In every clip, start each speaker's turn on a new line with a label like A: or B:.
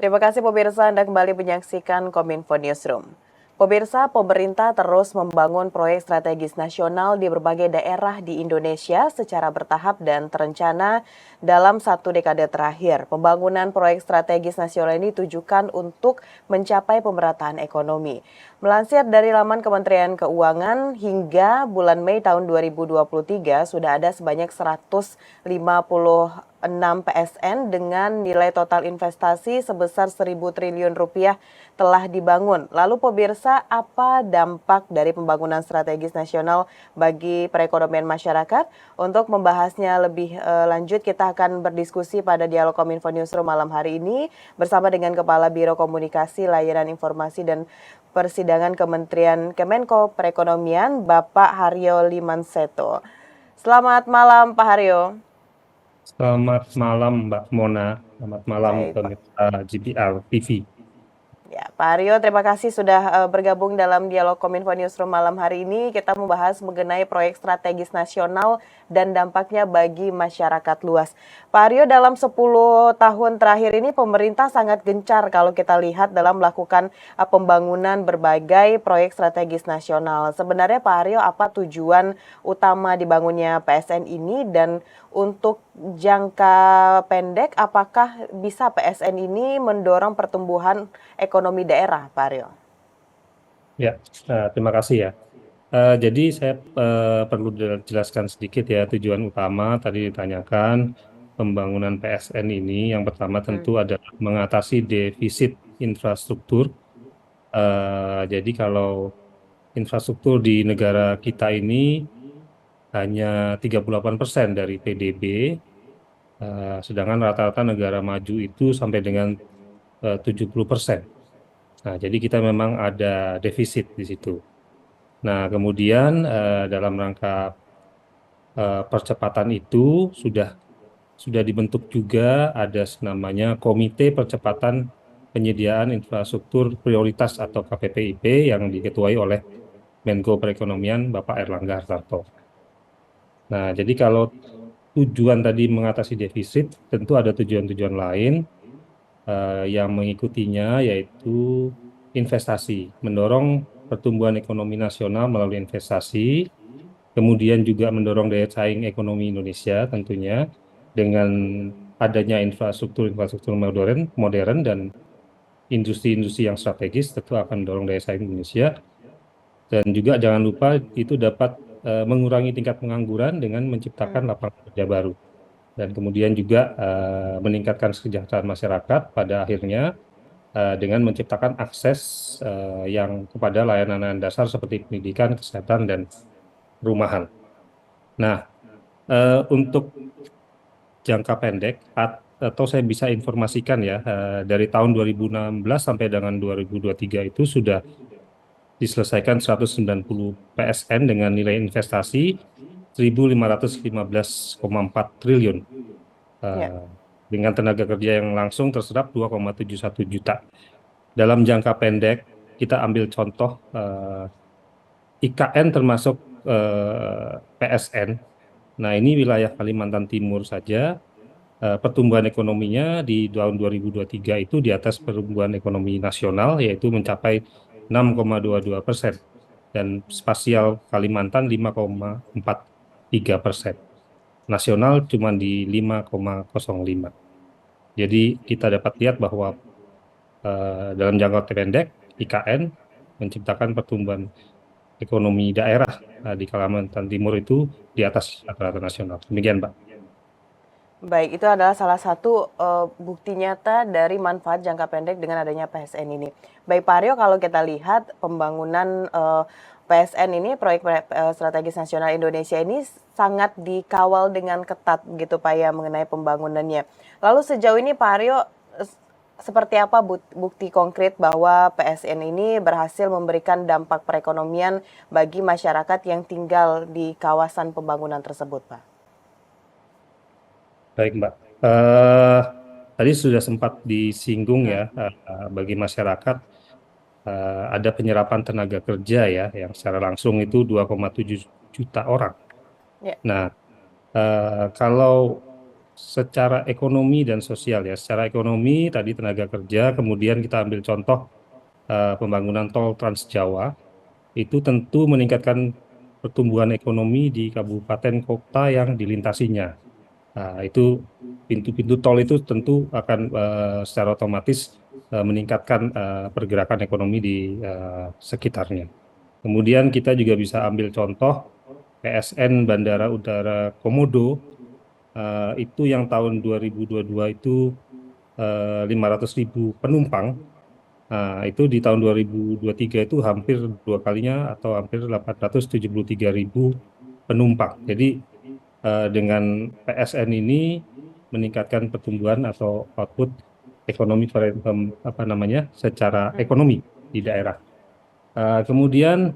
A: Terima kasih pemirsa Anda kembali menyaksikan Kominfo Newsroom. Pemirsa, pemerintah terus membangun proyek strategis nasional di berbagai daerah di Indonesia secara bertahap dan terencana dalam 1 dekade terakhir. Pembangunan proyek strategis nasional ini ditujukan untuk mencapai pemerataan ekonomi. Melansir dari laman Kementerian Keuangan, hingga bulan Mei tahun 2023 sudah ada sebanyak 156 PSN dengan nilai total investasi sebesar 1.000 triliun rupiah telah dibangun. Lalu pemirsa, apa dampak dari pembangunan strategis nasional bagi perekonomian masyarakat? Untuk membahasnya lebih lanjut, kita akan berdiskusi pada Dialog Kominfo Newsroom malam hari ini bersama dengan Kepala Biro Komunikasi, Layanan Informasi dan Persidangan Kementerian Kemenko Perekonomian, Bapak Haryo Limanseto. Selamat malam, Pak Haryo.
B: Selamat malam Mbak Mona, selamat malam
A: Baik, Pak.
B: pemirsa GPR TV.
A: Ya, Pak Haryo, terima kasih sudah bergabung dalam Dialog Kominfo Newsroom malam hari ini. Kita membahas mengenai proyek strategis nasional dan dampaknya bagi masyarakat luas. Pak Haryo, dalam 10 tahun terakhir ini pemerintah sangat gencar kalau kita lihat dalam melakukan pembangunan berbagai proyek strategis nasional. Sebenarnya Pak Haryo, apa tujuan utama dibangunnya PSN ini, dan untuk jangka pendek apakah bisa PSN ini mendorong pertumbuhan ekonomi daerah, Pak Aryo?
B: Ya, terima kasih ya. Jadi saya perlu jelaskan sedikit ya, tujuan utama tadi ditanyakan pembangunan PSN ini. Yang pertama tentu adalah mengatasi defisit infrastruktur. Jadi kalau infrastruktur di negara kita ini hanya 38% dari PDB, sedangkan rata-rata negara maju itu sampai dengan 70%. Nah, jadi kita memang ada defisit di situ. Nah, kemudian dalam rangka percepatan itu sudah dibentuk juga ada namanya Komite Percepatan Penyediaan Infrastruktur Prioritas atau KPPIP yang diketuai oleh Menko Perekonomian Bapak Erlangga Hartarto. Nah, jadi kalau tujuan tadi mengatasi defisit, tentu ada tujuan-tujuan lain yang mengikutinya, yaitu investasi, mendorong pertumbuhan ekonomi nasional melalui investasi, kemudian juga mendorong daya saing ekonomi Indonesia tentunya dengan adanya infrastruktur modern dan industri-industri yang strategis tentu akan mendorong daya saing Indonesia. Dan juga jangan lupa itu dapat mengurangi tingkat pengangguran dengan menciptakan lapangan kerja baru. Dan kemudian juga meningkatkan kesejahteraan masyarakat pada akhirnya dengan menciptakan akses yang kepada layanan dasar seperti pendidikan, kesehatan, dan perumahan. Nah, untuk jangka pendek atau saya bisa informasikan ya, dari tahun 2016 sampai dengan 2023 itu sudah diselesaikan 190 PSN dengan nilai investasi 1.515,4 triliun.
A: Ya.
B: Dengan tenaga kerja yang langsung terserap 2,71 juta. Dalam jangka pendek, kita ambil contoh IKN termasuk PSN. Nah, ini wilayah Kalimantan Timur saja, pertumbuhan ekonominya di tahun 2023 itu di atas pertumbuhan ekonomi nasional, yaitu mencapai 6,22%. Dan spasial Kalimantan 5,43%. Nasional cuma di 5,05. Jadi kita dapat lihat bahwa dalam jangka pendek IKN menciptakan pertumbuhan ekonomi daerah di Kalimantan Timur itu di atas rata-rata nasional. Demikian, Pak.
A: Baik, itu adalah salah satu bukti nyata dari manfaat jangka pendek dengan adanya PSN ini. Baik, Pak Aryo, kalau kita lihat pembangunan PSN ini, proyek strategis nasional Indonesia ini sangat dikawal dengan ketat gitu Pak ya mengenai pembangunannya. Lalu sejauh ini Pak Aryo, seperti apa bukti konkret bahwa PSN ini berhasil memberikan dampak perekonomian bagi masyarakat yang tinggal di kawasan pembangunan tersebut, Pak?
B: Baik, Mbak. Tadi sudah sempat disinggung ya, bagi masyarakat ada penyerapan tenaga kerja ya, yang secara langsung itu 2,7 juta orang.
A: Ya.
B: Nah, kalau secara ekonomi dan sosial ya. Secara ekonomi tadi tenaga kerja, kemudian kita ambil contoh pembangunan tol Trans Jawa, itu tentu meningkatkan pertumbuhan ekonomi di kabupaten kota yang dilintasinya. Nah, itu pintu-pintu tol itu tentu akan secara otomatis meningkatkan pergerakan ekonomi di sekitarnya. Kemudian kita juga bisa ambil contoh PSN Bandara Udara Komodo, itu yang tahun 2022 itu 500.000 penumpang. Nah, itu di tahun 2023 itu hampir dua kalinya atau hampir 873.000 penumpang. Jadi dengan PSN ini meningkatkan pertumbuhan atau output ekonomi apa namanya secara ekonomi di daerah. Kemudian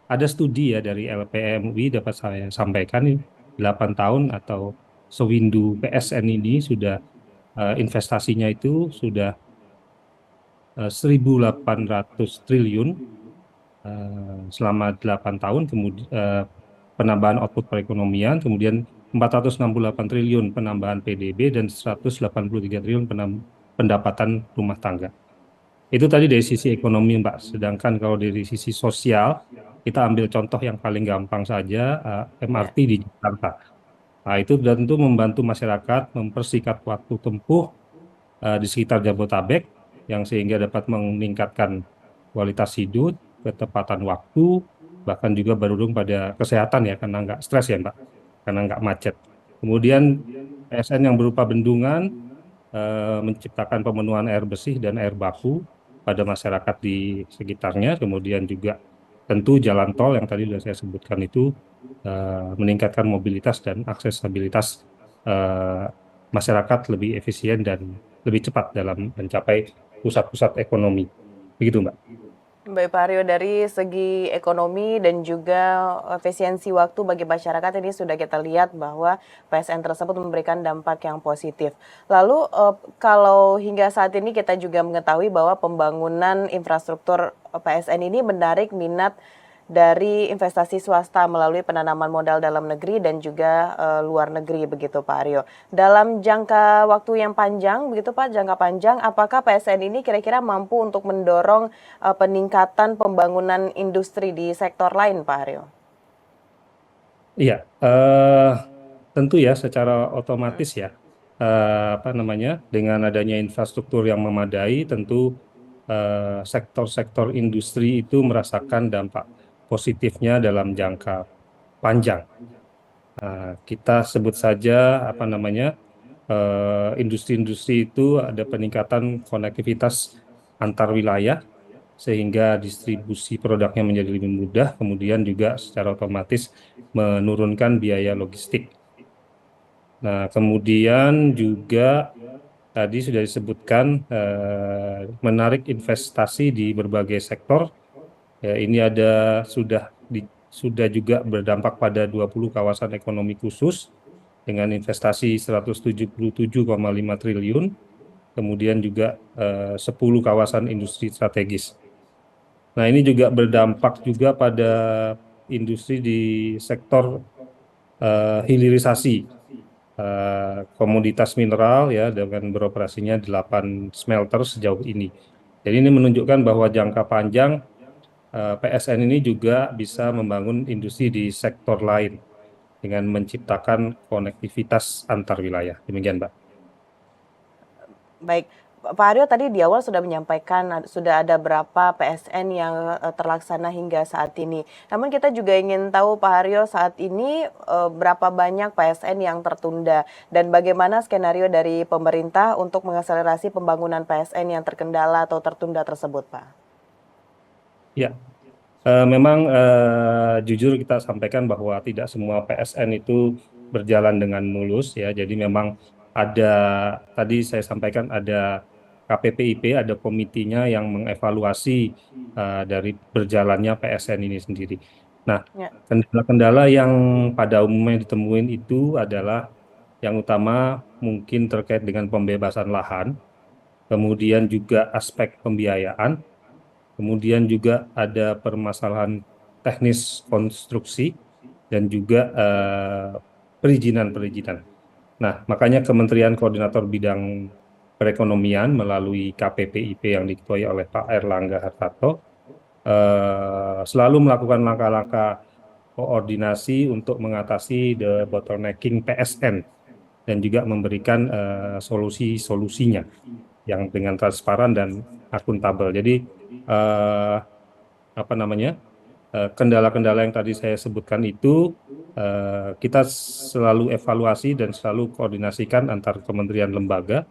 B: ada studi ya dari LPMUI dapat saya sampaikan 8 tahun atau sewindu PSN ini sudah investasinya itu sudah 1.800 triliun selama 8 tahun, kemudian penambahan output perekonomian, kemudian 468 triliun penambahan PDB dan 183 triliun pendapatan rumah tangga. Itu tadi dari sisi ekonomi, Mbak. Sedangkan kalau dari sisi sosial, kita ambil contoh yang paling gampang saja,
A: Ya.
B: MRT di Jakarta. Nah, itu tentu membantu masyarakat mempersingkat waktu tempuh di sekitar Jabotabek, yang sehingga dapat meningkatkan kualitas hidup, ketepatan waktu, bahkan juga berujung pada kesehatan ya, karena nggak stres ya, Mbak, karena nggak macet. Kemudian PSN yang berupa bendungan menciptakan pemenuhan air bersih dan air baku pada masyarakat di sekitarnya. Kemudian juga tentu jalan tol yang tadi sudah saya sebutkan itu meningkatkan mobilitas dan aksesibilitas eh, masyarakat lebih efisien dan lebih cepat dalam mencapai pusat-pusat ekonomi. Begitu, Mbak.
A: Baik Pak Haryo, dari segi ekonomi dan juga efisiensi waktu bagi masyarakat ini sudah kita lihat bahwa PSN tersebut memberikan dampak yang positif. Lalu kalau hingga saat ini kita juga mengetahui bahwa pembangunan infrastruktur PSN ini menarik minat dari investasi swasta melalui penanaman modal dalam negeri dan juga luar negeri begitu Pak Aryo. Dalam jangka waktu yang panjang begitu Pak, jangka panjang apakah PSN ini kira-kira mampu untuk mendorong peningkatan pembangunan industri di sektor lain Pak Aryo?
B: Iya, tentu ya secara otomatis ya, apa namanya, dengan adanya infrastruktur yang memadai, tentu sektor-sektor industri itu merasakan dampak positifnya dalam jangka panjang. Kita sebut saja apa namanya, industri-industri itu ada peningkatan konektivitas antar wilayah sehingga distribusi produknya menjadi lebih mudah, kemudian juga secara otomatis menurunkan biaya logistik. Nah, kemudian juga tadi sudah disebutkan menarik investasi di berbagai sektor. Ya, ini ada sudah sudah juga berdampak pada 20 kawasan ekonomi khusus dengan investasi 177,5 triliun, kemudian juga 10 kawasan industri strategis. Nah, ini juga berdampak juga pada industri di sektor hilirisasi komoditas mineral ya, dengan beroperasinya 8 smelter sejauh ini. Jadi ini menunjukkan bahwa jangka panjang PSN ini juga bisa membangun industri di sektor lain dengan menciptakan konektivitas antar wilayah. Demikian, Mbak.
A: Baik, Pak Aryo tadi di awal sudah menyampaikan sudah ada berapa PSN yang terlaksana hingga saat ini. Namun kita juga ingin tahu Pak Haryo saat ini berapa banyak PSN yang tertunda dan bagaimana skenario dari pemerintah untuk mengakselerasi pembangunan PSN yang terkendala atau tertunda tersebut, Pak.
B: Ya, memang jujur kita sampaikan bahwa tidak semua PSN itu berjalan dengan mulus ya. Jadi memang ada, tadi saya sampaikan ada KPPIP, ada komitinya yang mengevaluasi dari berjalannya PSN ini sendiri. Nah,
A: Ya.
B: kendala-kendala yang pada umumnya ditemuin itu adalah yang utama mungkin terkait dengan pembebasan lahan, kemudian juga aspek pembiayaan. Kemudian juga ada permasalahan teknis konstruksi dan juga perizinan-perizinan. Nah, makanya Kementerian Koordinator Bidang Perekonomian melalui KPPIP yang diketuai oleh Pak Erlangga Hartarto selalu melakukan langkah-langkah koordinasi untuk mengatasi the bottlenecking PSN dan juga memberikan solusi-solusinya yang dengan transparan dan akuntabel. Jadi eh, apa namanya kendala-kendala yang tadi saya sebutkan itu kita selalu evaluasi dan selalu koordinasikan antar kementerian lembaga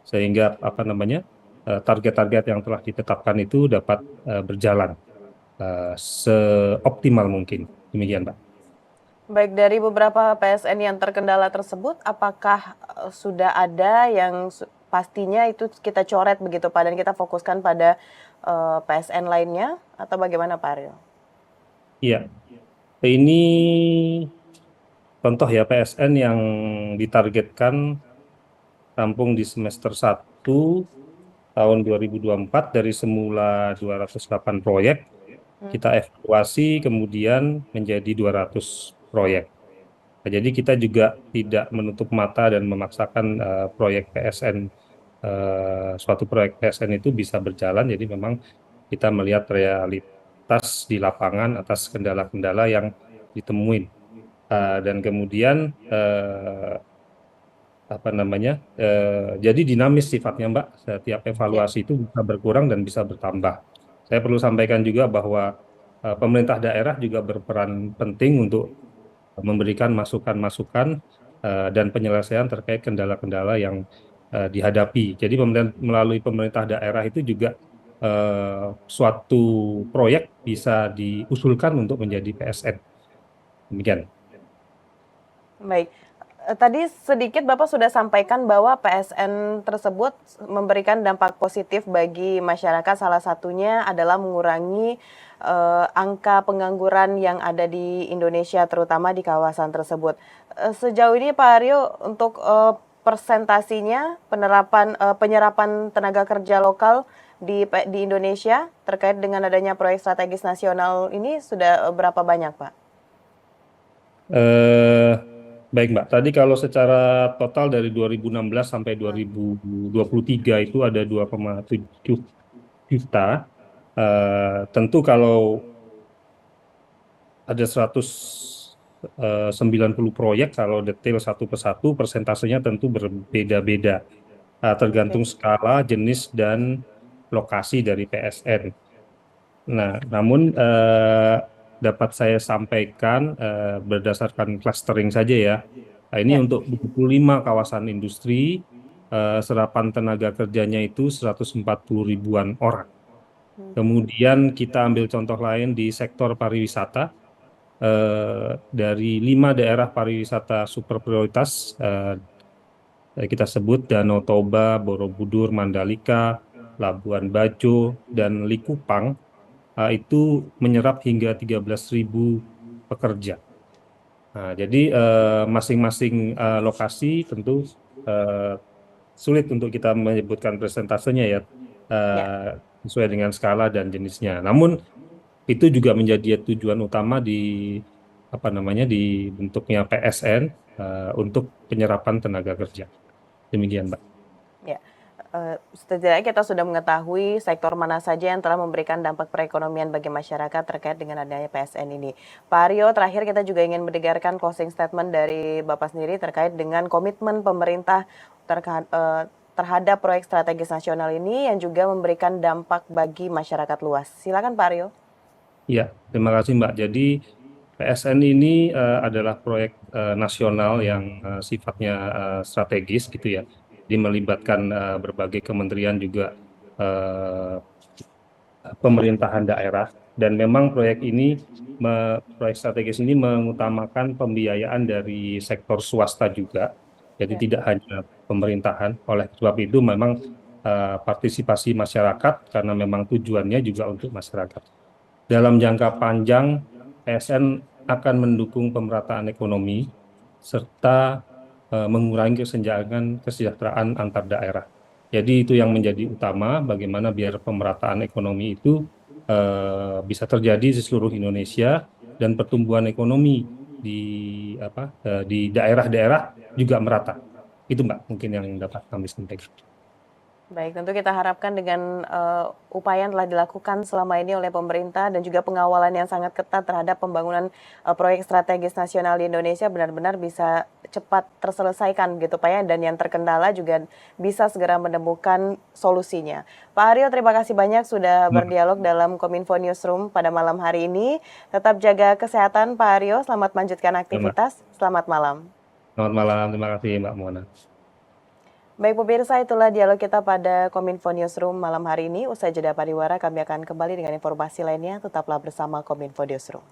B: sehingga apa namanya target-target yang telah ditetapkan itu dapat berjalan seoptimal mungkin. Demikian, Pak.
A: Baik, dari beberapa PSN yang terkendala tersebut, apakah sudah ada yang pastinya itu kita coret begitu Pak, dan kita fokuskan pada PSN lainnya, atau bagaimana Pak Aryo?
B: Iya, ini contoh ya PSN yang ditargetkan rampung di semester 1 tahun 2024 dari semula 208 proyek, kita evaluasi kemudian menjadi 200 proyek. Nah, jadi kita juga tidak menutup mata dan memaksakan proyek PSN, suatu proyek PSN itu bisa berjalan. Jadi memang kita melihat realitas di lapangan atas kendala-kendala yang ditemuin. Dan kemudian apa namanya, jadi dinamis sifatnya Mbak. Setiap
A: Ya.
B: evaluasi itu bisa berkurang dan bisa bertambah. Saya perlu sampaikan juga bahwa pemerintah daerah juga berperan penting untuk memberikan masukan-masukan dan penyelesaian terkait kendala-kendala yang dihadapi. Jadi melalui pemerintah daerah itu juga suatu proyek bisa diusulkan untuk menjadi PSN. Demikian.
A: Baik. Tadi sedikit Bapak sudah sampaikan bahwa PSN tersebut memberikan dampak positif bagi masyarakat, salah satunya adalah mengurangi angka pengangguran yang ada di Indonesia, terutama di kawasan tersebut. Sejauh ini Pak Aryo, untuk persentasinya penyerapan tenaga kerja lokal di Indonesia terkait dengan adanya proyek strategis nasional ini sudah berapa banyak Pak?
B: Eh, Baik Mbak, tadi kalau secara total dari 2016 sampai 2023 itu ada 2,7 juta. Tentu kalau ada 190 proyek, kalau detail satu persatu persentasenya tentu berbeda-beda, tergantung
A: Oke.
B: skala, jenis, dan lokasi dari PSN. Nah, namun dapat saya sampaikan berdasarkan clustering saja ya. Nah, ini
A: Ya.
B: untuk 25 kawasan industri, serapan tenaga kerjanya itu 140 ribuan orang. Kemudian kita ambil contoh lain di sektor pariwisata, dari 5 daerah pariwisata super prioritas, kita sebut Danau Toba, Borobudur, Mandalika, Labuan Bajo, dan Likupang, itu menyerap hingga 13.000 pekerja. Nah, jadi masing-masing lokasi tentu eh, sulit untuk kita menyebutkan presentasenya ya,
A: Ya.
B: sesuai dengan skala dan jenisnya. Namun itu juga menjadi tujuan utama di apa namanya di bentuknya PSN untuk penyerapan tenaga kerja. Demikian, Mbak.
A: Ya, setidaknya kita sudah mengetahui sektor mana saja yang telah memberikan dampak perekonomian bagi masyarakat terkait dengan adanya PSN ini. Pak Aryo, terakhir kita juga ingin mendengarkan closing statement dari Bapak sendiri terkait dengan komitmen pemerintah terhadap proyek strategis nasional ini yang juga memberikan dampak bagi masyarakat luas. Silakan Pak Aryo.
B: Iya, terima kasih Mbak. Jadi PSN ini adalah proyek nasional yang sifatnya strategis gitu ya. Jadi melibatkan berbagai kementerian juga eh, pemerintahan daerah dan memang proyek strategis ini mengutamakan pembiayaan dari sektor swasta juga. Jadi
A: Ya.
B: tidak hanya pemerintahan. Oleh sebab itu memang partisipasi masyarakat karena memang tujuannya juga untuk masyarakat. Dalam jangka panjang, PSN akan mendukung pemerataan ekonomi serta mengurangi kesejahteraan antar daerah. Jadi itu yang menjadi utama, bagaimana biar pemerataan ekonomi itu bisa terjadi di seluruh Indonesia dan pertumbuhan ekonomi di di daerah-daerah juga merata. Itu Mbak mungkin yang dapat kami sampaikan.
A: Baik, tentu kita harapkan dengan upaya yang telah dilakukan selama ini oleh pemerintah dan juga pengawalan yang sangat ketat terhadap pembangunan proyek strategis nasional di Indonesia benar-benar bisa cepat terselesaikan gitu Pak ya, dan yang terkendala juga bisa segera menemukan solusinya. Pak Haryo, terima kasih banyak sudah berdialog dalam Kominfo Newsroom pada malam hari ini. Tetap jaga kesehatan Pak Haryo, selamat melanjutkan aktivitas, selamat malam.
B: Selamat malam, terima kasih Mbak Mona.
A: Baik pemirsa, itulah dialog kita pada Kominfo Newsroom malam hari ini. Usai jeda pariwara, kami akan kembali dengan informasi lainnya. Tetaplah bersama Kominfo Newsroom.